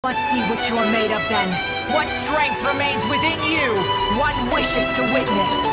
Must see what you are made of then. What strength remains within you? One wishes to witness.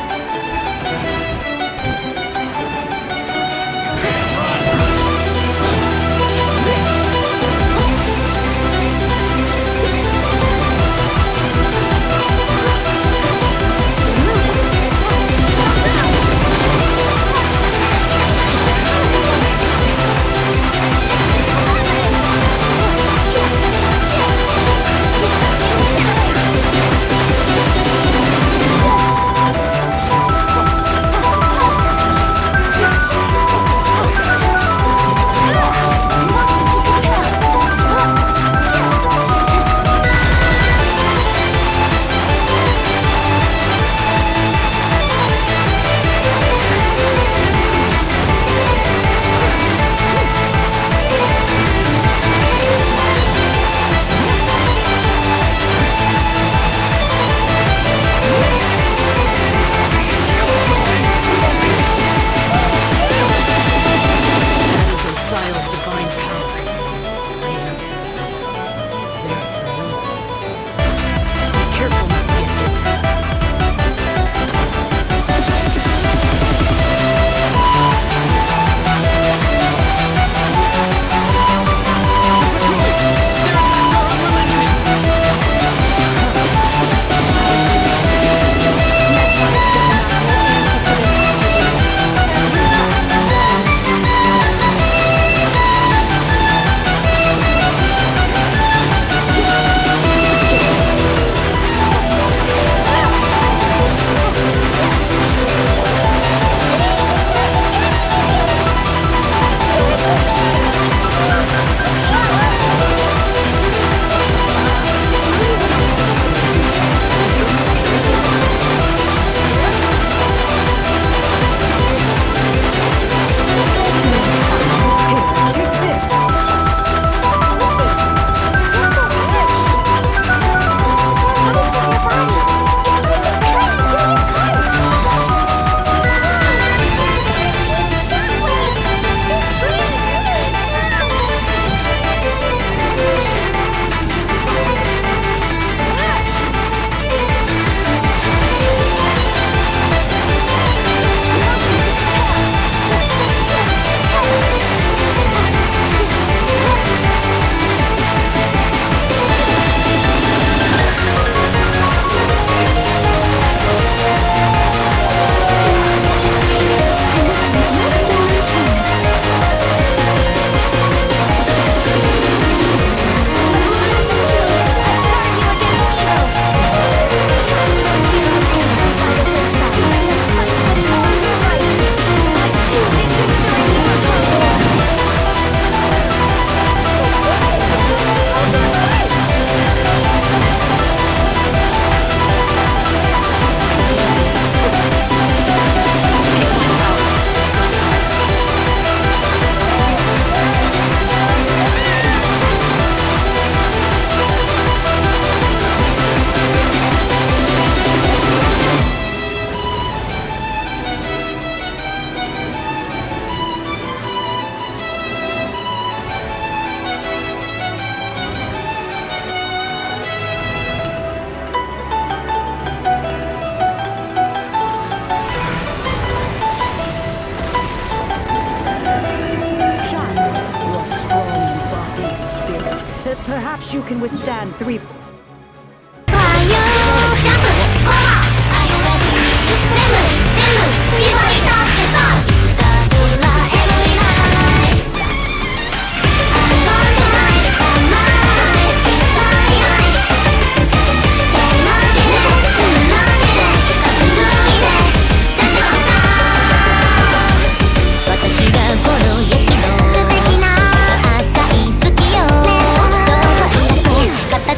Perhaps you can withstand 3.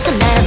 Tonight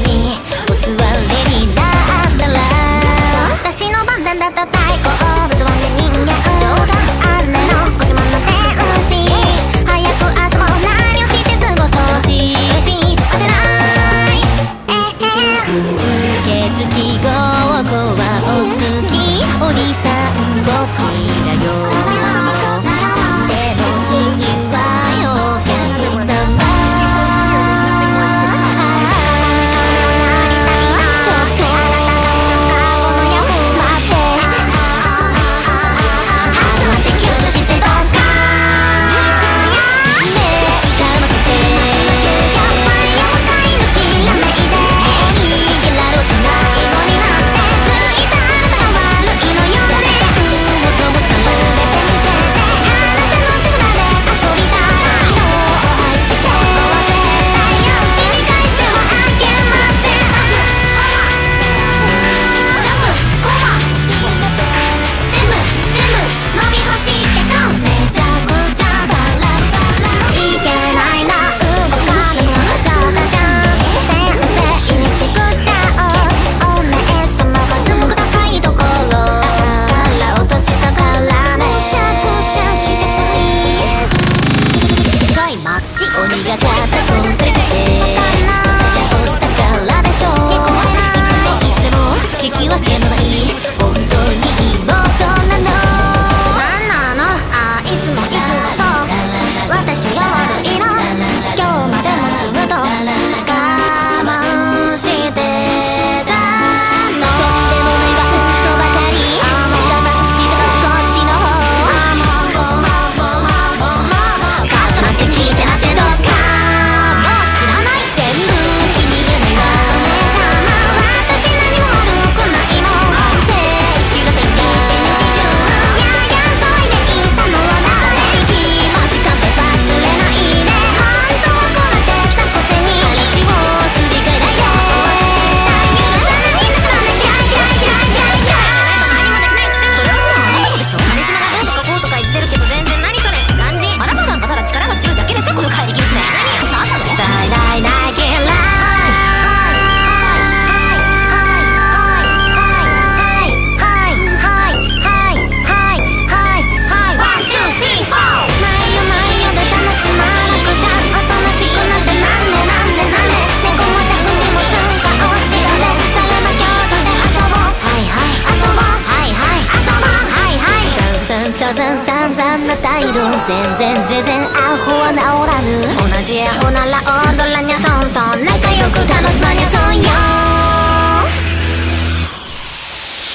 全然アホは治らぬ同じアホなら踊らにゃソンソン仲良く楽しまにゃソンよ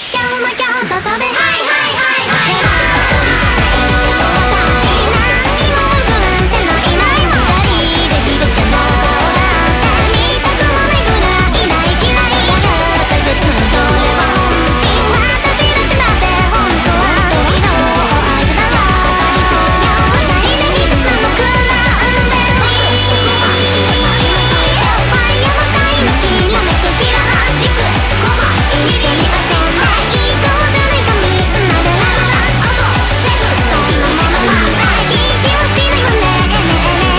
今日も今日と飛べはいはいはいはい私何も文句なんてないないも二人でひどちゃんの顔なんて見たくもないぐらい大嫌いだった絶それは本心私だけだって本当は君の愛だろう二人で一つのクラウンベリーファイヤーもたいのきらめくキララリクエストコマ一緒に遊んでいこうじゃないかみんなでラララアウトセーフそんなものはない気はしないわね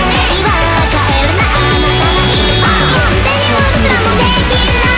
メイは帰らない本当にわずらもできないわ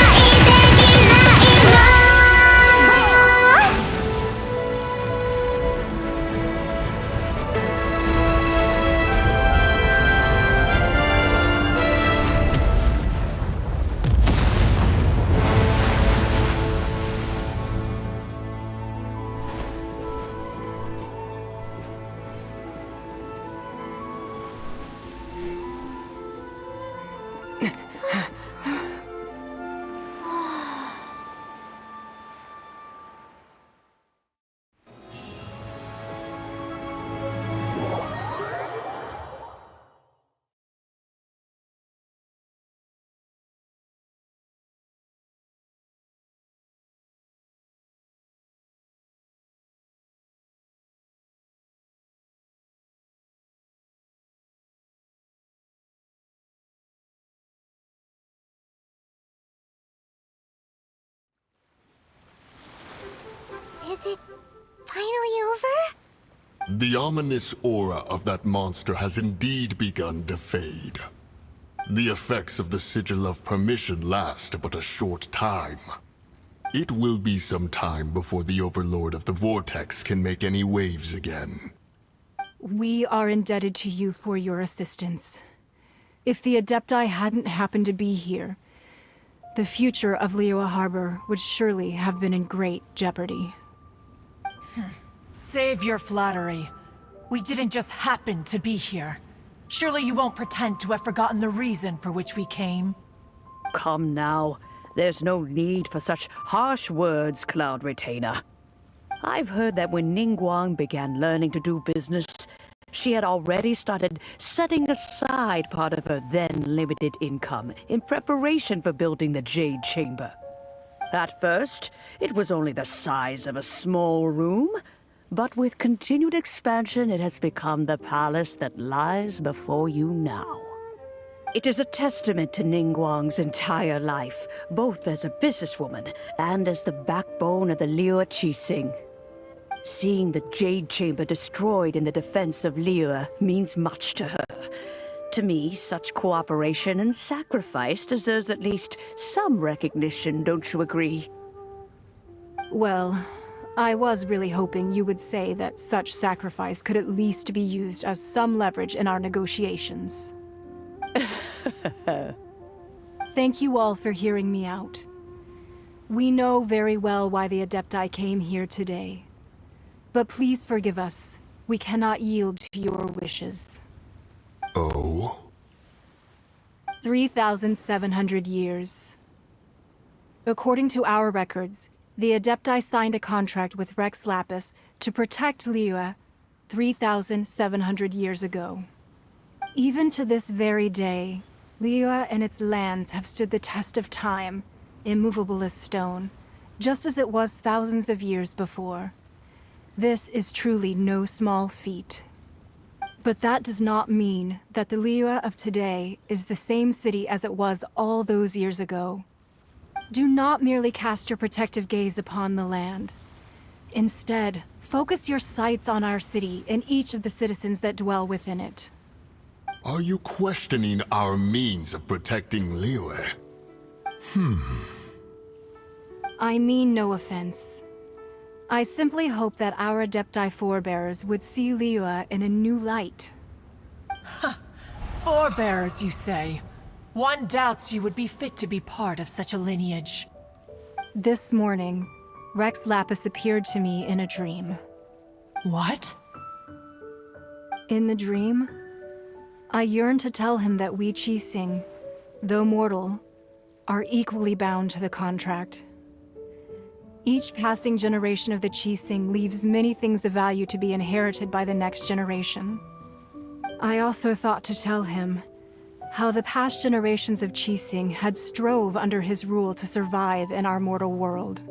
Is it finally over? The ominous aura of that monster has indeed begun to fade. The effects of the Sigil of Permission last but a short time. It will be some time before the Overlord of the Vortex can make any waves again. We are indebted to you for your assistance. If the Adepti hadn't happened to be here, the future of Liyue Harbor would surely have been in great jeopardy. Save your flattery. We didn't just happen to be here. Surely you won't pretend to have forgotten the reason for which we came. Come now. There's no need for such harsh words, Cloud Retainer. I've heard that when Ningguang began learning to do business, she had already started setting aside part of her then limited income in preparation for building the Jade Chamber. At first, it was only the size of a small room, but with continued expansion it has become the palace that lies before you now. It is a testament to Ningguang's entire life, both as a businesswoman and as the backbone of the Liyue Qixing. Seeing the Jade Chamber destroyed in the defense of Liyue means much to her. To me, such cooperation and sacrifice deserves at least some recognition, don't you agree? Well, I was really hoping you would say that such sacrifice could at least be used as some leverage in our negotiations. Thank you all for hearing me out. We know very well why the Adepti came here today. But please forgive us. We cannot yield to your wishes. Oh? 3,700 years. According to our records, the Adepti signed a contract with Rex Lapis to protect Liyue 3,700 years ago. Even to this very day, Liyue and its lands have stood the test of time, immovable as stone, just as it was thousands of years before. This is truly no small feat. But that does not mean that the Liyue of today is the same city as it was all those years ago. Do not merely cast your protective gaze upon the land. Instead, focus your sights on our city and each of the citizens that dwell within it. Are you questioning our means of protecting Liyue? I mean no offense. I simply hope that our Adepti forebears would see Liyue in a new light. Forebears, you say? One doubts you would be fit to be part of such a lineage. This morning, Rex Lapis appeared to me in a dream. What? In the dream, I yearned to tell him that we Qixing, though mortal, are equally bound to the contract. Each passing generation of the Qixing leaves many things of value to be inherited by the next generation. I also thought to tell him how the past generations of Qixing had strove under his rule to survive in our mortal world,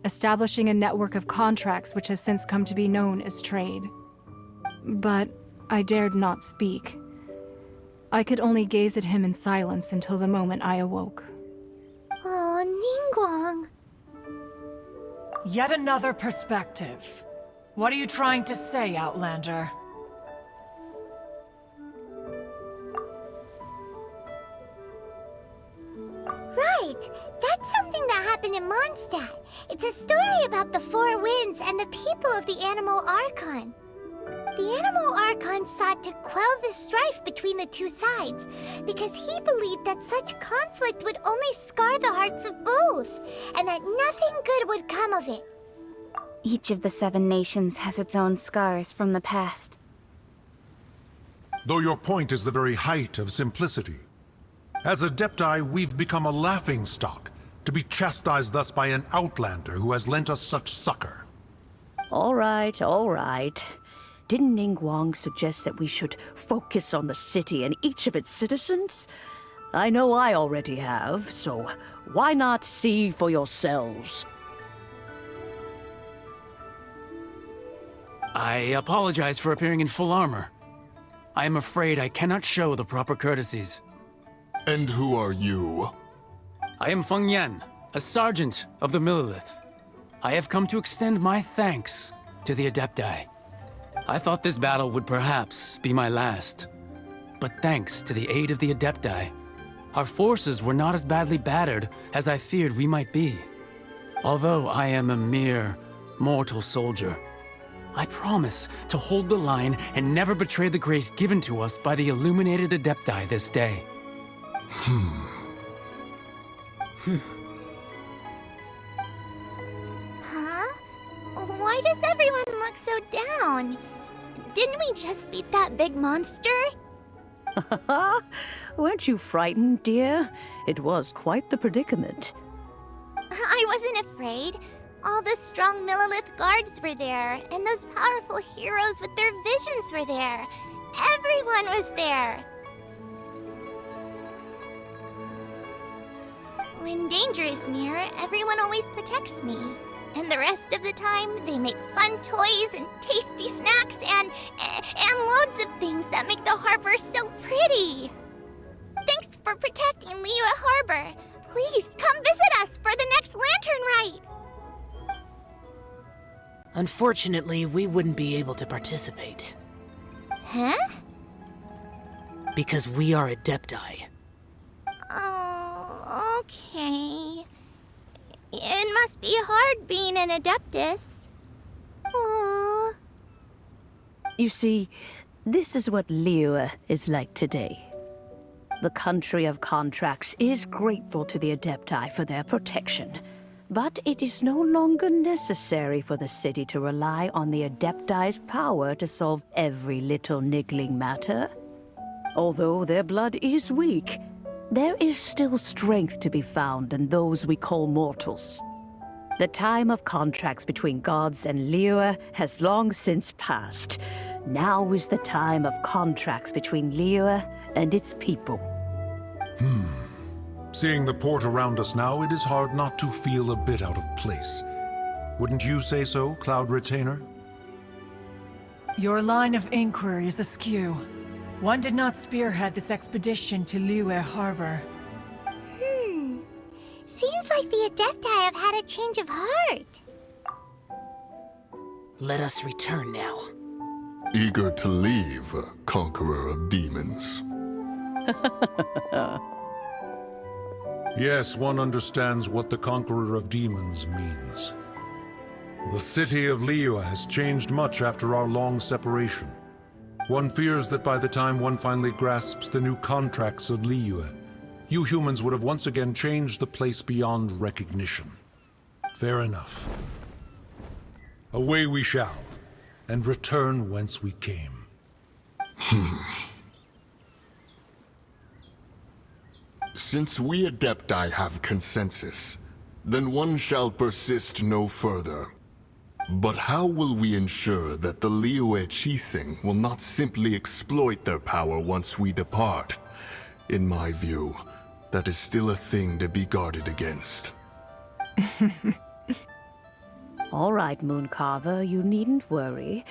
establishing a network of contracts which has since come to be known as trade. But I dared not speak. I could only gaze at him in silence until the moment I awoke. Oh, Ningguang. Yet another perspective. What are you trying to say, Outlander? Right! That's something that happened in Mondstadt. It's a story about the Four Winds and the people of the Animal Archon. The Animal Archon sought to quell the strife between the two sides, because he believed that such conflict would only scar the hearts of both, and that nothing good would come of it. Each of the 7 nations has its own scars from the past. Though your point is the very height of simplicity. As Adepti, we've become a laughingstock, to be chastised thus by an outlander who has lent us such succor. All right, all right. Didn't Ningguang suggest that we should focus on the city and each of its citizens? I know I already have, so why not see for yourselves? I apologize for appearing in full armor. I am afraid I cannot show the proper courtesies. And who are you? I am Feng Yan, a sergeant of the Millilith. I have come to extend my thanks to the Adepti. I thought this battle would perhaps be my last. But thanks to the aid of the Adepti, our forces were not as badly battered as I feared we might be. Although I am a mere mortal soldier, I promise to hold the line and never betray the grace given to us by the illuminated Adepti this day. Huh? Why does everyone look so down? Didn't we just beat that big monster? Weren't you frightened, dear? It was quite the predicament. I wasn't afraid. All the strong Millilith guards were there, and those powerful heroes with their visions were there. Everyone was there. When danger is near, everyone always protects me. And the rest of the time, they make fun toys and tasty snacks and loads of things that make the harbor so pretty. Thanks for protecting Liyue Harbor. Please come visit us for the next lantern rite. Unfortunately, we wouldn't be able to participate. Huh? Because we are Adepti. Oh, okay. It must be hard being an Adeptus. Aww. You see, this is what Liyue is like today. The country of contracts is grateful to the Adepti for their protection, but it is no longer necessary for the city to rely on the Adepti's power to solve every little niggling matter. Although their blood is weak, there is still strength to be found in those we call mortals. The time of contracts between gods and Liyue has long since passed. Now is the time of contracts between Liyue and its people. Seeing the port around us now, it is hard not to feel a bit out of place. Wouldn't you say so, Cloud Retainer? Your line of inquiry is askew. One did not spearhead this expedition to Liyue Harbor. Seems like the Adepti have had a change of heart. Let us return now. Eager to leave, Conqueror of Demons. Yes, one understands what the Conqueror of Demons means. The city of Liyue has changed much after our long separation. One fears that by the time one finally grasps the new contracts of Liyue, you humans would have once again changed the place beyond recognition. Fair enough. Away we shall, and return whence we came. Since we Adepti have consensus, then one shall persist no further. But how will we ensure that the Liyue Qixing will not simply exploit their power once we depart? In my view, that is still a thing to be guarded against. All right, Mooncarver, you needn't worry.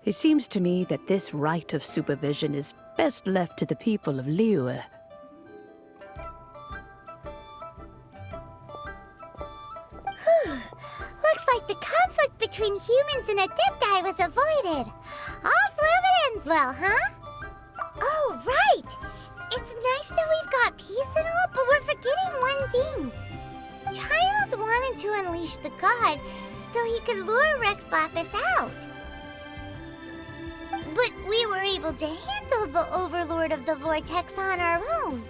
It seems to me that this right of supervision is best left to the people of Liyue. Looks like the conflict between humans and Adepti was avoided. All's well that ends well, huh? Oh, right! It's nice that we've got peace and all, but we're forgetting one thing. Child wanted to unleash the god so he could lure Rex Lapis out. But we were able to handle the Overlord of the Vortex on our own,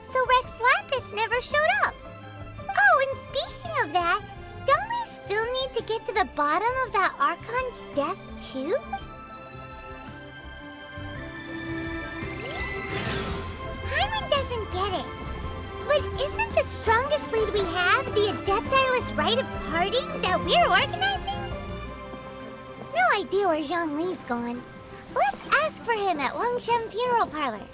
so Rex Lapis never showed up. Oh, and speaking of that, don't we still need to get to the bottom of that Archon's death, too? Hyman doesn't get it. But isn't the strongest lead we have the Adepti-less rite of parting that we're organizing? No idea where Zhang Li's gone. Let's ask for him at Wangshen Funeral Parlor.